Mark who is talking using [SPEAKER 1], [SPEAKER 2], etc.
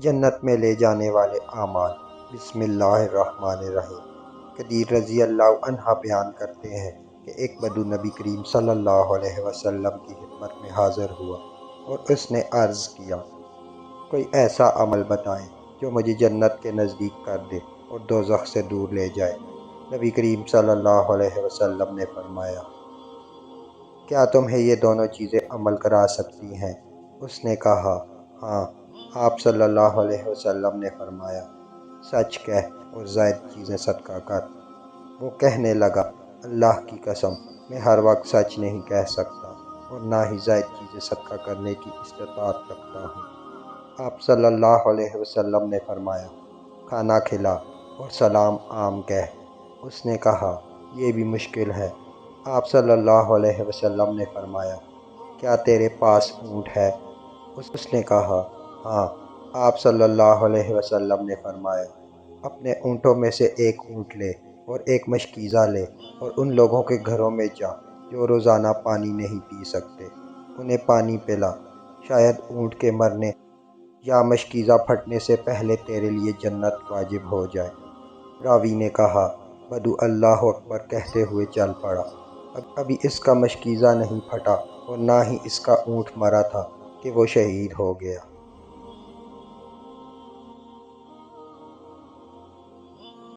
[SPEAKER 1] جنت میں لے جانے والے اعمال۔ بسم اللہ الرحمن الرحیم۔ قدیر رضی اللہ عنہ بیان کرتے ہیں کہ ایک بدو نبی کریم صلی اللہ علیہ وسلم کی خدمت میں حاضر ہوا اور اس نے عرض کیا، کوئی ایسا عمل بتائیں جو مجھے جنت کے نزدیک کر دے اور دوزخ سے دور لے جائے۔ نبی کریم صلی اللہ علیہ وسلم نے فرمایا، کیا تمہیں یہ دونوں چیزیں عمل کرا سکتی ہیں؟ اس نے کہا، ہاں۔ آپ صلی اللہ علیہ وسلم نے فرمایا، سچ کہہ اور زائد چیزیں صدقہ کر۔ وہ کہنے لگا، اللہ کی قسم، میں ہر وقت سچ نہیں کہہ سکتا اور نہ ہی زائد چیزیں صدقہ کرنے کی استطاعت رکھتا ہوں۔ آپ صلی اللہ علیہ وسلم نے فرمایا، کھانا کھلا اور سلام عام کہہ۔ اس نے کہا، یہ بھی مشکل ہے۔ آپ صلی اللہ علیہ وسلم نے فرمایا، کیا تیرے پاس اونٹ ہے؟ اس نے کہا، ہاں۔ آپ صلی اللہ علیہ وسلم نے فرمایا، اپنے اونٹوں میں سے ایک اونٹ لے اور ایک مشکیزہ لے اور ان لوگوں کے گھروں میں جا جو روزانہ پانی نہیں پی سکتے، انہیں پانی پلا، شاید اونٹ کے مرنے یا مشکیزہ پھٹنے سے پہلے تیرے لیے جنت واجب ہو جائے۔ راوی نے کہا، بدو اللہ اکبر کہتے ہوئے چل پڑا۔ ابھی اس کا مشکیزہ نہیں پھٹا اور نہ ہی اس کا اونٹ مرا تھا کہ وہ شہید ہو گیا۔